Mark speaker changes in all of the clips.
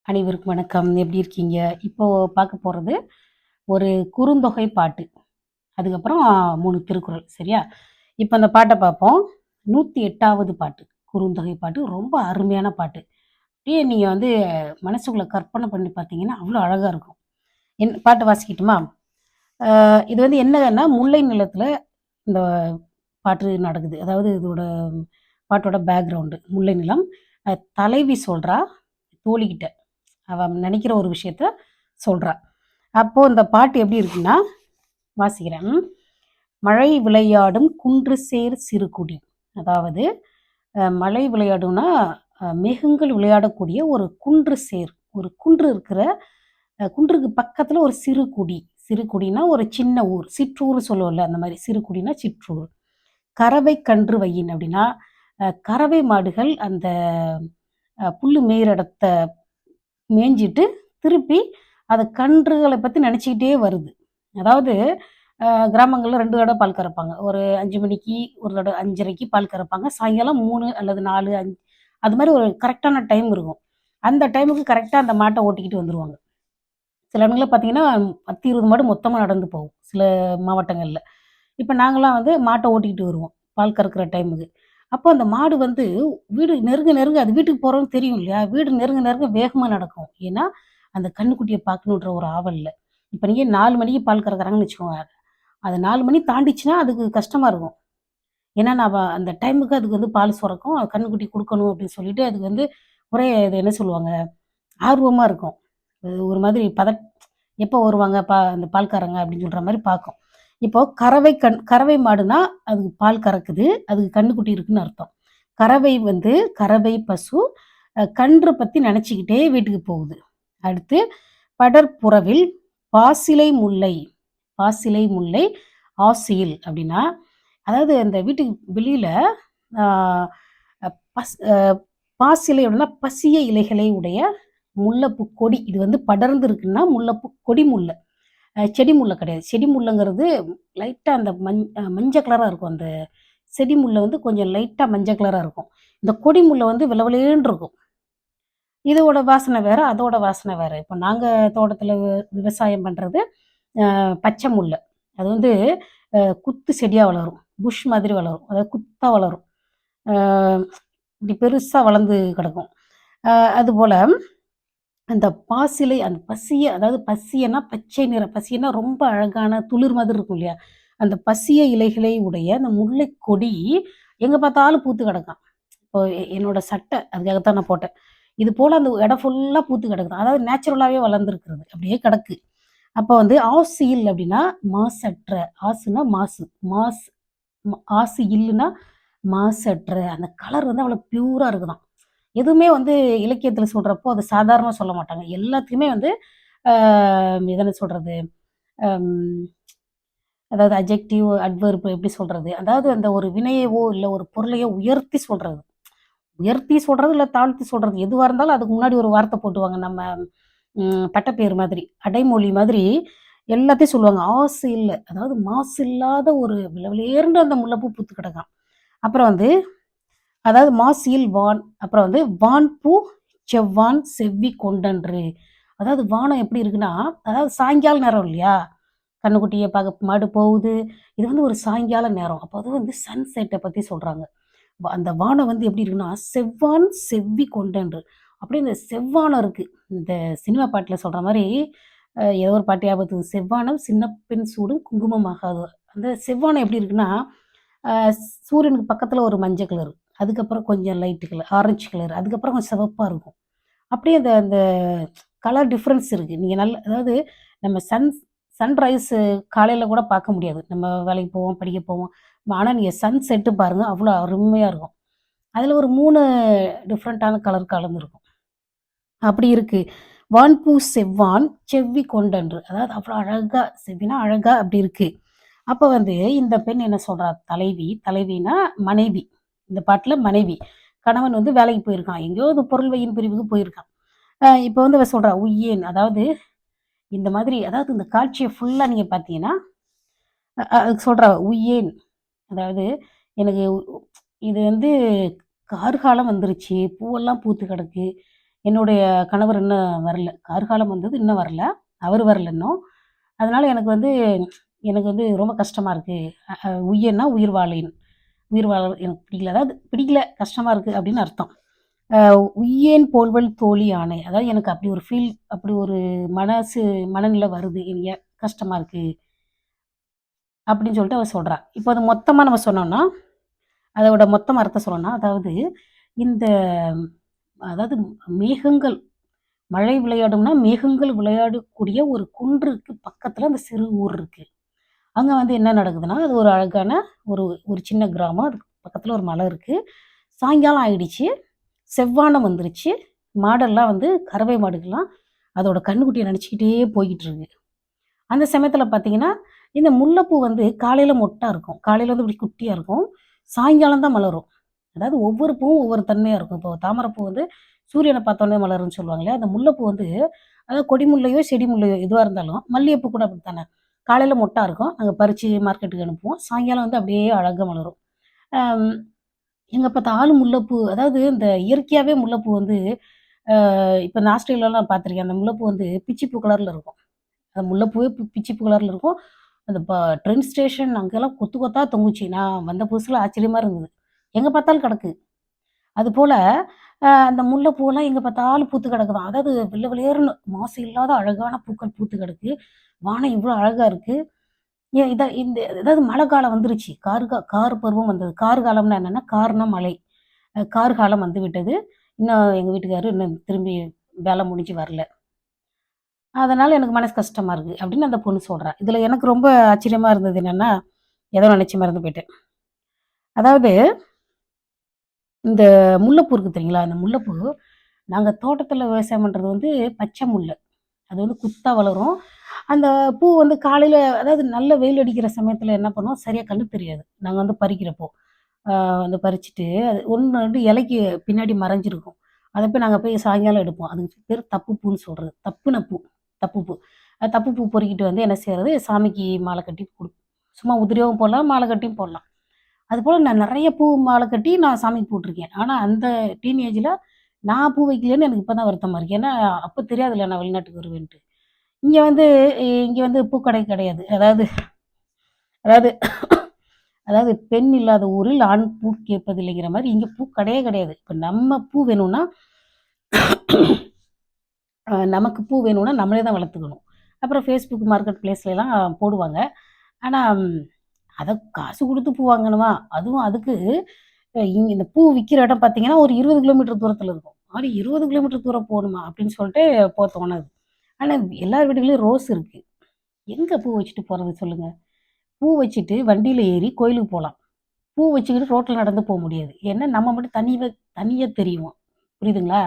Speaker 1: அனைவருக்கும் வணக்கம். எப்படி இருக்கீங்க? இப்போ பார்க்க போறது ஒரு குறுந்தொகை பாட்டு. அதுக்கப்புறம் 3 திருக்குறள். சரியா? இப்ப அந்த பாட்ட பார்ப்போம். 108வது பாட்டு. குறுந்தொகை பாட்டு. ரொம்ப அருமையான பாட்டு. அப்படியே நீங்க மனசுக்குள்ள கற்பனை பண்ணி பார்த்தீங்கன்னா, அவ்வளோ அழகா இருக்கும். பாட்ட வாசிக்கட்டுமா? இது என்னன்னா, முல்லை நிலத்தில இந்த பாட்டு நடக்குது. அதாவது இதோட பாட்டோட பேக்கிரவுண்டு. முல்லை நிலம். தலைவி சொல்றா தோழிகிட்ட. அவ நினைக்கிற ஒரு விஷயத்த சொல்றா. அப்போ இந்த பாட்டு எப்படி இருக்குன்னா, வாசிக்கிறேன். மழை விளையாடும் குன்று சேர் சிறுகுடி. அதாவது மழை விளையாடும்னா, மேகங்கள் விளையாடக்கூடிய ஒரு குன்று சேர். ஒரு குன்று இருக்கிற குன்றுக்கு பக்கத்துல ஒரு சிறு குடி. சிறு குடின்னா ஒரு சின்ன ஊர். சிற்றூர் சொல்லுவோம்ல, அந்த மாரி. சிறு குடின்னா சிற்றூர். கறவை கன்று வையின் அப்படின்னா, கறவை மாடுகள் அந்த புல்லு மேயிற இடத்த மேய்ஞ்சிட்டு, திருப்பி அத கன்றுகள பத்தி நெனச்சுக்கிட்டே வருது. அதாவது கிராமங்கள்ல 2 தடவ பால் கறப்பாங்க. ஒரு 5 மணிக்கு, ஒரு தடவ 5:30க்கு பால் கறப்பாங்க. சாயங்காலம் 3 அல்லது 4, 5 அது மாரி ஒரு கரெக்ட்டான டைம் இருக்கும். அந்த டைமுக்கு கரெக்ட்டா அந்த மாட்ட ஓட்டிக்கிட்டு வந்துருவாங்க. சில இடங்கள்ல பார்த்தீங்கன்னா, 10, 20 மாடு மொத்தமா நடந்து போகும். சில மாவட்டங்கள்ல. இப்ப நாங்கலாம் மாட்ட ஓட்டிக்கிட்டு வருவோம். பால் கறக்கிற டைமுக்கு. அப்போ அந்த மாடு வீடு நெருங்க நெருங்க அது வீட்டுக்கு போறோம்னு தெரியும் இல்லையா? வீடு நெருங்க நெருங்க வேகமா நடக்கும். ஏன்னா, அந்த கன்னுக்குட்டிய பார்க்கணுன்ற ஒரு ஆவல்ல. இப்ப நீங்க 4 மணிக்கு பால் கறக்குறாங்கன்னு வச்சுக்கோங்க. அது 4 மணி தாண்டிச்சுன்னா அதுக்கு கஷ்டமா இருக்கும். ஏன்னா, நான் அந்த டைமுக்கு அதுக்கு பால் சுரக்கும். கன்னுக்குட்டி குடுக்கணும் அப்படின்னு சொல்லிட்டு அதுக்கு ஒரே இது என்ன சொல்லுவாங்க? ஆர்வமா இருக்கும். ஒரு மாதிரி எப்போ வருவாங்க அந்த பால்காரங்க அப்படின்னு சொல்ற மாரி பார்க்கும். இப்போ கறவை மாடுனா, அதுக்கு பால் கறக்குது. அதுக்கு கன்னுக்குட்டி இருக்குன்னு அர்த்தம். கறவை பசு கன்று பத்தி நெனச்சுக்கிட்டே வீட்டுக்கு போகுது. அடுத்து படர்புறவில் பாசிலை முல்லை பாசிலை முல்லை ஆசியில் அப்படின்னா, அதாவது அந்த வீட்டுக்கு வெளியில ஆ பஸ் அ பாசிலை அப்படின்னா பசிய இலைகளை உடைய முல்லைப்பூ கொடி. இது படர்ந்து இருக்குன்னா முல்லைப்பூ கொடி முல்லை. செடி முல்லை கிடையாது. செடி முல்லைங்கிறது லைட்டா அந்த மஞ்ச கலரா இருக்கும். அந்த செடி முல்லை கொஞ்சம் லைட்டா மஞ்ச கலரா இருக்கும். இந்த கொடி முல்லை வெளவெளேன்னு இருக்கும். இதோட வாசனை வேற, அதோட வாசனை வேற. இப்ப நாங்க தோட்டத்துல விவசாயம் பண்றது பச்சை முல்லை. அது குத்து செடியா வளரும். புஷ் மாதிரி வளரும். அதாவது குத்தா வளரும். அ இப்படி பெருசா வளர்ந்து கிடக்கும். அ அதுபோல அந்த பாசிலை அந்த பசிய அதாவது பசியன்னா பச்சை நிறம். பசியன்னா ரொம்ப அழகான துளிர் மாதிரி இருக்கும் இல்லையா? அந்த பசிய இலைகளை உடைய அந்த முல்லை கொடி எங்க பார்த்தாலும் பூத்து கிடக்கும். இப்போ என்னோட சட்டை அதுக்காகத்தான் நான் போட்டேன். இது போல அந்த இடம் ஃபுல்லா பூத்து கிடக்குது. அதாவது நேச்சுரலாவே வளர்ந்திருக்கிறது. அப்படியே கிடக்கு. அப்ப ஆசியில் அப்படின்னா மாசற்ற. ஆசுன்னா மாசு. ஆசு இல்லுன்னா மாசற்ற. அந்த கலர் அவ்வளோ பியூரா இருக்குதாம். எதுவுமே இலக்கியத்துல சொல்றப்போ, அது சாதாரணமா சொல்ல மாட்டாங்க. எல்லாத்தையுமே ஆ இது என்ன சொல்றது? அம் அதாவது அட்ஜெக்டிவ், அட்வெர்ப் எப்படி சொல்றது? அதாவது அந்த ஒரு வினையவோ, இல்ல ஒரு பொருளையோ உயர்த்தி சொல்றது. உயர்த்தி சொல்றது, இல்ல தாழ்த்தி சொல்றது. எதுவா இருந்தாலும் அதுக்கு முன்னாடி ஒரு வார்த்தை போட்டுருவாங்க. நம்ம பட்டப்பேர் மாதிரி, அடைமொழி மாதிரி எல்லாத்தையும் சொல்லுவாங்க. ஆசு இல்ல. அதாவது மாசு இல்லாத ஒரு விளவிளேர்ந்த அந்த முல்லைப்பூ பூத்து கிடக்காம். அப்புறம் அதாவது மாசியில் வான். அப்புறம் வான்பூ செவ்வான் செவ்வி கொண்டன்று. அதாவது வானம் எப்படி இருக்குன்னா, அதாவது சாயங்கால நேரம் இல்லையா? கன்னுக்குட்டிய பார்க்க மாடு போகுது. இது ஒரு சாயங்கால நேரம். அப்போ அது சன்செட்ட பத்தி சொல்றாங்க. அந்த வானம் எப்படி இருக்குன்னா, செவ்வான் செவ்வி கொண்டன்று. அப்படியே இந்த செவ்வானம் இருக்கு. இந்த சினிமா பாட்டுல சொல்ற மாரி, ஏதோ ஒரு பாட்டு ஞாபகத்துக்கு செவ்வானம் சின்ன பெண் சூடும் குங்குமம் ஆகாதோ. அந்த செவ்வானம் எப்படி இருக்குன்னா, அ சூரியனுக்கு பக்கத்துல ஒரு மஞ்ச கலர். அதுக்கப்புறம் கொஞ்சம் லைட் கலர், ஆரஞ்சு கலர். அதுக்கப்புறம் கொஞ்சம் சிவப்பா இருக்கும். அப்படியே அந்த அந்த கலர் டிஃபரன்ஸ் இருக்கு. நீங்க அதாவது நம்ம சன்ரைஸ் காலையில கூட பார்க்க முடியாது. நம்ம வேலைக்கு போவோம், படிக்க போவோம். ஆனா நீங்க சன் செட்டு பாருங்க, அவ்வளோ அருமையா இருக்கும். அதுல ஒரு 3 டிஃபரண்டான கலர் கலந்திருக்கும். அப்படி இருக்கு. "வான்பூ செவ்வான் செவ்வி கொண்டன்று." அதாவது அவ்வளோ அழகா செவ்வினா அழகா அப்படி இருக்கு. அப்ப இந்த பெண் என்ன சொல்றா? தலைவினா மனைவி. இந்த பாட்டுல மனைவி. கணவன் வேலைக்கு போயிருக்கான். எங்கேயோ ஒரு பொருள் வையின் பிரிவுக்கு போயிருக்கான். இப்ப அவ சொல்றா, "உய்யேன்." அதாவது இந்த மாதிரி அதாவது இந்த காட்சிய ஃபுல்லா நீங்க பார்த்தீங்கன்னா, சொல்றா, "உய்யேன்." அதாவது எனக்கு இது கார்காலம் வந்துருச்சு. பூவெல்லாம் பூத்து கிடக்கு. என்னுடைய கணவர் இன்னும் வரல. கார்காலம் வந்தது இன்னும் வரல. அவர் வரல இன்னும். அதனால எனக்கு வந்து ரொம்ப கஷ்டமா இருக்கு. உய்யன்னா உயிர் வாழேன். உயிர் வாழ எனக்கு பிடிக்கல. அதாவது பிடிக்கல, கஷ்டமா இருக்கு அப்படின்னு அர்த்தம். அ உய்யேன் போல்வல் தோழி ஆணை. அதாவது எனக்கு அப்படி ஒரு ஃபீல், அப்படி ஒரு மனநிலை வருது. கஷ்டமா இருக்கு அப்படின்னு சொல்லிட்டு அவ சொல்றா. இப்போ அது மொத்தமா நம்ம சொன்னோம்னா, அதோட மொத்தம் அர்த்தம் சொல்லணும்னா, இந்த அதாவது மேகங்கள் மழை விளையாடும்னா, மேகங்கள் விளையாடக்கூடிய ஒரு குன்றுக்கு பக்கத்துல அந்த சிறு ஊர் இருக்கு. அங்க என்ன நடக்குதுன்னா, அது ஒரு அழகான ஒரு ஒரு சின்ன கிராமம். அதுக்கு பக்கத்துல ஒரு மலை இருக்கு. சாயங்காலம் ஆயிடுச்சு. செவ்வானம் வந்துருச்சு. மாடெல்லாம் கறவை மாடுகள்லாம் அதோட கன்னுக்குட்டிய நெனச்சுக்கிட்டே போய்க்கிட்டு இருக்கு. அந்த சமயத்துல பார்த்தீங்கன்னா, இந்த முல்லைப்பூ காலையில மொட்டா இருக்கும். காலையில இப்படி குட்டியா இருக்கும். சாயங்காலம் தான் மலரும். அதாவது ஒவ்வொரு பூவும் ஒவ்வொரு தன்மையா இருக்கும். இப்போ தாமரைப்பூ சூரியன பார்த்தோனே மலரும்ன்னு சொல்லுவாங்க இல்லையா? அந்த முல்லைப்பூ அதாவது கொடி முல்லையோ, செடி முல்லையோ எதுவா இருந்தாலும், மல்லிகைப்பூ கூட அப்படித்தானே. காலையில மொட்டா இருக்கும். நாங்க பறிச்சு மார்க்கெட்டுக்கு அனுப்புவோம். சாயங்காலம் அப்படியே அழகா மலரும். அம் எங்க பார்த்தாலும் முல்லைப்பூ, அதாவது இந்த இயற்கையாவே முல்லைப்பூ இப்ப இந்த ஆஸ்திரேலியாலாம் பார்த்துருக்கேன். அந்த முல்லைப்பூ பிச்சி பூ கலர்ல இருக்கும். அந்த முல்லைப்பூவே பிச்சி பூ கலர்ல இருக்கும். அந்த ட்ரெயின் ஸ்டேஷன் அங்கெல்லாம் கொத்து கொத்தா தொங்குச்சு. நான் வந்த புதுசுல ஆச்சரியமா இருந்தது. எங்க பார்த்தாலும் கிடக்கு. அதுபோல அந்த முல்லைப்பூவெல்லாம் எங்க பார்த்தாலும் பூத்து கிடக்குதாம். அதாவது வெள்ள வெளியேறுன்னு மாசு இல்லாத அழகான பூக்கள் பூத்து கிடக்கு. வானம் இவ்வளோ அழகா இருக்கு. அதாவது மழை காலம் வந்துருச்சு. கார் பருவம் வந்தது. கார் காலம்னா என்னன்னா, கார்னா மழை. கார் காலம் வந்து விட்டது. இன்னும் எங்க வீட்டுக்காரரு இன்னும் திரும்பி வேலை முடிஞ்சு வரல. அதனால எனக்கு மனசு கஷ்டமா இருக்கு அப்படின்னு அந்த பொண்ணு சொல்றா. இதுல எனக்கு ரொம்ப ஆச்சரியமா இருந்தது என்னன்னா, ஏதோ நினைச்சு மறந்து போயிட்டேன். அதாவது இந்த முல்லைப்பூ இருக்கு தெரியுங்களா? அந்த முல்லைப்பூ நாங்க தோட்டத்துல விவசாயம் பண்றது பச்சை முல்லை. அது குத்தா வளரும். அந்த பூ காலையில, அதாவது நல்ல வெயில் அடிக்கிற சமயத்துல என்ன பண்ணுவோம், சரியா கண்ணு தெரியாது. நாங்க பறிக்கிறப்போ. பறிச்சுட்டு அது 1, 2 இலைக்கு பின்னாடி மறைஞ்சிருக்கும். அத போய் நாங்க சாயங்காலம் எடுப்போம். அதுக்கு பேரு தப்பு பூன்னு சொல்றது. தப்புன பூ. தப்பு பூ. தப்பு பூ பொறுக்கிட்டு என்ன செய்றது, சாமிக்கு மாலை கட்டி சும்மா உதிரியாவும் போடலாம், மாலை கட்டியும் போடலாம். அதுபோல நான் நெறைய பூ மாலை கட்டி நான் சாமிக்கு போட்டுருக்கேன். ஆனா அந்த டீனேஜ்ல நான் பூ வைக்கலன்னு எனக்கு இப்ப தான் வருத்தமா இருக்கு. ஏன்னா அப்ப தெரியாதுல்ல நான் வெளிநாட்டுக்கு வருவேன்ட்டு. இங்க பூக்கடை கிடையாது. அதாவது அதாவது அதாவது பெண் இல்லாத ஊரில் ஆண் பூ கேட்பதில்லைங்கிற மாரி இங்க பூ கடையே கிடையாது. இப்ப நம்ம பூ வேணும்னா நமக்கு பூ வேணும்னா நம்மளே தான் வளர்த்துக்கணும். அப்புறம் Facebook மார்க்கெட் பிளேஸ்லலாம் போடுவாங்க. ஆனா அத காசு குடுத்து பூ வாங்கணுமா? அதுவும் அதுக்கு இங்க இந்த பூ விக்கிற இடம் பார்த்தீங்கன்னா, ஒரு 20 கிலோமீட்டர் தூரத்துல இருக்கும். 20 கிலோமீட்டர் தூரம் போணுமா? அப்படின்னு சொல்லிட்டு தோணாது. ஆனா எல்லார் வீடுகள்லயும் ரோஸ் இருக்கு. எங்க பூ வச்சுட்டு போறது சொல்லுங்க? பூ வச்சுட்டு வண்டியில ஏறி கோயிலுக்கு போலாம். பூ வச்சுக்கிட்டு ரோட்ல நடந்து முடியாது. ஏன்னா நம்ம மட்டும் தனியா தெரிவோம். புரியுதுங்களா?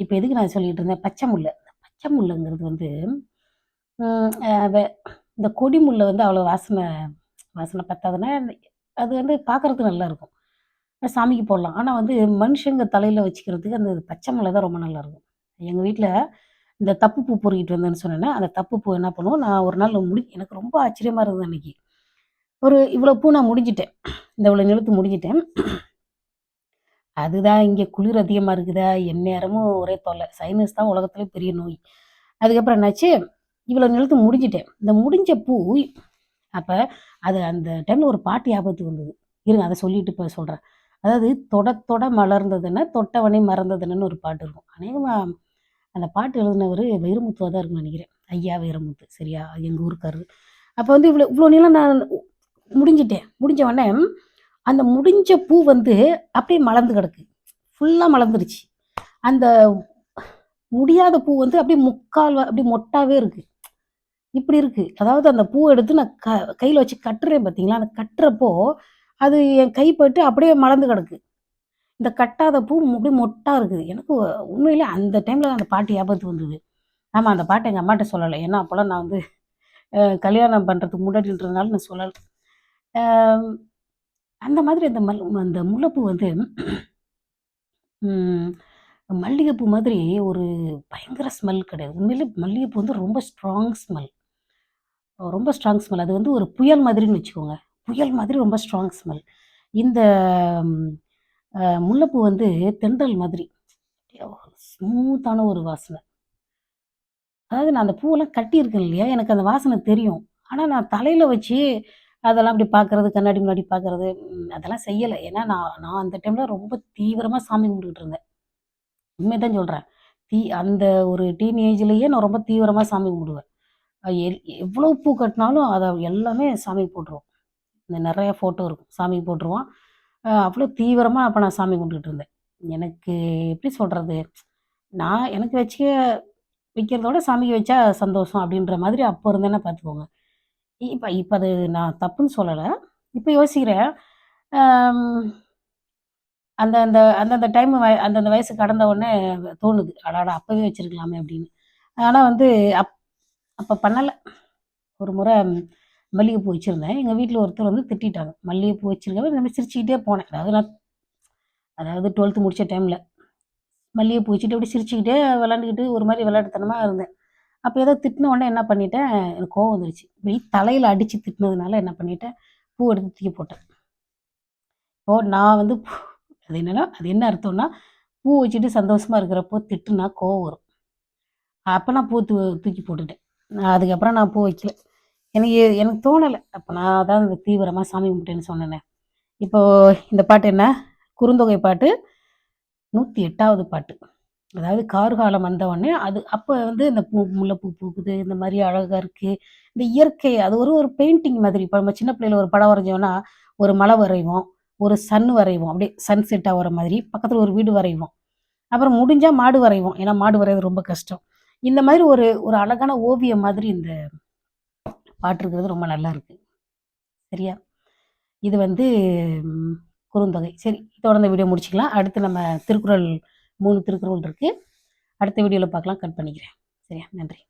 Speaker 1: இப்ப எதுக்கு நான் சொல்லிட்டு இருந்தேன்? பச்சை முல்லை. பச்சை முல்லைங்கிறது ம் அ வெ இந்த கொடி முல்லை அவ்வளோ வாசனை வாசனை பத்தாதுன்னா, அது பார்க்கறதுக்கு நல்லாருக்கும். சாமிக்கு போடலாம். ஆனா மனுஷங்க தலையில வச்சுக்கிறதுக்கு அந்த பச்சை முல்லை தான் ரொம்ப நல்லாருக்கும். எங்க வீட்ல இந்த தப்பு பூ பொறுக்கிட்டு வந்தேன்னு சொன்னேனே, அந்த தப்பு பூ என்ன பண்ணுவோம், நான் ஒரு நாள் எனக்கு ரொம்ப ஆச்சரியமா இருந்தது அன்னைக்கு. இவ்வளோ பூ நான் முடிஞ்சுட்டேன். இந்த இவ்வளோ நிலத்து முடிஞ்சுட்டேன். அதுதான் இங்க குளிர் அதிகமா இருக்குதா, எந்நேரமும் ஒரே தொல்ல. சைனஸ் தான் உலகத்திலே பெரிய நோய். அதுக்கப்புறம் என்னாச்சு, இவ்வளோ நிலத்து முடிஞ்சுட்டேன். இந்த முடிஞ்ச பூ அப்ப அந்த டைம்ல ஒரு பாட்டு ஞாபகத்துக்கு வந்தது. இருங்க அத சொல்லிட்டு இப்ப சொல்றேன். அதாவது தொட தொட மலர்ந்ததென்ன, தொட்டவனை மறந்ததென்னன்னு ஒரு பாட்டு இருக்கும். அநேகமா அந்த பாட்டு எழுதினவரு வைரமுத்துவா தான் இருக்கும்னு நெனைக்கிறேன். ஐயா வைரமுத்து. சரியா? எங்க ஊருக்காரரு. அப்ப இவ்வளோ இவ்வளோ நீளம் நான் முடிஞ்சுட்டேன். முடிஞ்ச உடனே அந்த முடிஞ்ச பூ அப்படியே மலர்ந்து கிடக்கு. ஃபுல்லா மலர்ந்துருச்சு. அந்த முடியாத பூ அப்படியே அப்படியே மொட்டாவே இருக்கு. இப்படி இருக்கு. அதாவது அந்த பூவ எடுத்து நான் கையில வச்சு கட்டுறேன் பார்த்தீங்களா? அந்த கட்டுறப்போ, அது என் கை பட்டு அப்படியே மலர்ந்து கிடக்கு. இந்த கட்டாத பூ அப்படியே மொட்டா இருக்குது. எனக்கு உண்மையிலே அந்த டைம்ல அந்த பாட்டு ஞாபகத்துக்கு வந்தது. ஆமா, அந்த பாட்ட எங்க அம்மாட்ட சொல்லல. ஏன்னா அப்போலாம் நான் கல்யாணம் பண்றதுக்கு முன்னாடின்றதுனால நான் சொல்லல. அ அந்த மாதிரி அந்த முல்லைப்பூ ம் மல்லிகைப்பூ மாதிரி ஒரு பயங்கர ஸ்மெல் கிடையாது. உண்மையிலே மல்லிகைப்பூ ரொம்ப ஸ்ட்ராங் ஸ்மெல். ரொம்ப ஸ்ட்ராங் ஸ்மெல். அது ஒரு புயல் மாதிரின்னு வச்சுக்கோங்க. புயல் மாதிரி ரொம்ப ஸ்ட்ராங் ஸ்மெல். இந்த ம் முல்லைப்பூ தென்றல் மாதிரி. ஸ்மூத்தான ஒரு வாசனை. அதாவது நான் அந்த பூவெல்லாம் கட்டியிருக்கேன் இல்லையா, எனக்கு அந்த வாசனை தெரியும். ஆனா நான் தலையில வச்சு அதெல்லாம் அப்படி பார்க்கறது, கண்ணாடி முன்னாடி பார்க்கறது, அதெல்லாம் செய்யல. ஏன்னா நான் நான் அந்த டைம்ல ரொம்ப தீவிரமா சாமி கும்பிட்டுக்கிட்டு இருந்தேன். உண்மைய தான் சொல்றேன். அந்த ஒரு டீனேஜ்லயே நான் ரொம்ப தீவிரமா சாமி கும்பிடுவேன். அ எல் எவ்வளோ பூ கட்டினாலும் அத எல்லாமே சாமிக்கு போட்டுருவோம். இந்த நெறைய ஃபோட்டோ இருக்கும். சாமிக்கு போட்டுருவோம். அவ்வளோ தீவிரமா அப்ப நான் சாமி கும்பிட்டுட்டு இருந்தேன். எனக்கு எப்படி சொல்றது? நான் எனக்கு வைக்கிறதோட சாமிக்கு வச்சா சந்தோஷம் அப்படின்ற மாதிரி அப்போ இருந்தேன்னா பார்த்துக்கோங்க. இப்ப இப்ப அது நான் தப்புன்னு சொல்லல. இப்ப யோசிக்கிறேன். அம் அந்த அந்த அந்தந்த டைம் அந்தந்த வயசு கடந்த உடனே தோணுது. அடடா! அப்பவே வச்சிருக்கலாமே அப்படின்னு. ஆனா வந்து அப் அப்ப பண்ணல. ஒரு முறை மல்லிகைப்பூ வச்சிருந்தேன். எங்க வீட்ல ஒருத்தர் வந்து திட்டிட்டாங்க. மல்லிகைப்பூ வச்சிருக்கவ இந்த மாரி சிரிச்சுக்கிட்டே போனேன். அதாவது 12த் முடிச்ச டைம்ல. மல்லிகைப்பூ வச்சுட்டு அப்படியே சிரிச்சுக்கிட்டே விளையாண்டுக்கிட்டு ஒரு மாரி விளையாட்டுத்தனமா இருந்தேன். அப்ப ஏதோ திட்டுன உடனே என்ன பண்ணிட்டேன், எனக்கு கோவம் வந்துருச்சு. தலையில அடிச்சு திட்டுனதுனால என்ன பண்ணிட்டேன், பூ எடுத்து தூக்கி போட்டேன். இப்போ நான் வந்து அது என்னன்னா, அது என்ன அர்த்தம்னா, பூ வச்சுட்டு சந்தோஷமா இருக்கிறப்போ திட்டுனா கோவம் வரும். அப்ப நான் பூ தூக்கி போட்டுட்டேன். அதுக்கப்புறம் நான் பூ வைக்கல. எனக்கு தோணல. அப்ப நான் அதான் இந்த தீவிரமா சாமி கும்பிட்டேன்னு சொன்னேனே. இப்போ இந்த பாட்டு என்ன? குறுந்தொகை பாட்டு 108வது பாட்டு. அதாவது கார்காலம் வந்த உடனே அப்ப வந்து இந்த முல்லைப்பூ பூக்குது, இந்த மாரி அழகா இருக்கு. இந்த இயற்கை அது ஒரு ஒரு பெயிண்டிங் மாதிரி. இப்ப நம்ம சின்ன பிள்ளையில ஒரு படம் வரைஞ்சோம்னா, ஒரு மலை வரைவோம், ஒரு சன் வரைவோம். அப்படியே சன்செட் ஆவுற மாதிரி. பக்கத்துல ஒரு வீடு வரைவோம். அப்புறம் முடிஞ்சா மாடு வரைவோம். ஏன்னா மாடு வரைவது ரொம்ப கஷ்டம். இந்த மாதிரி ஒரு ஒரு அழகான ஓவியம் மாதிரி இந்த பாட்டு இருக்கிறது ரொம்ப நல்லா இருக்கு. சரியா? இது வந்து ம் குறுந்தொகை. சரி, இதோட இந்த வீடியோ முடிச்சுக்கலாம். அடுத்து நம்ம திருக்குறள் 3 திருக்குறள் இருக்கு. அடுத்த வீடியோல பார்க்கலாம். கட் பண்ணிக்கிறேன். சரியா? நன்றி.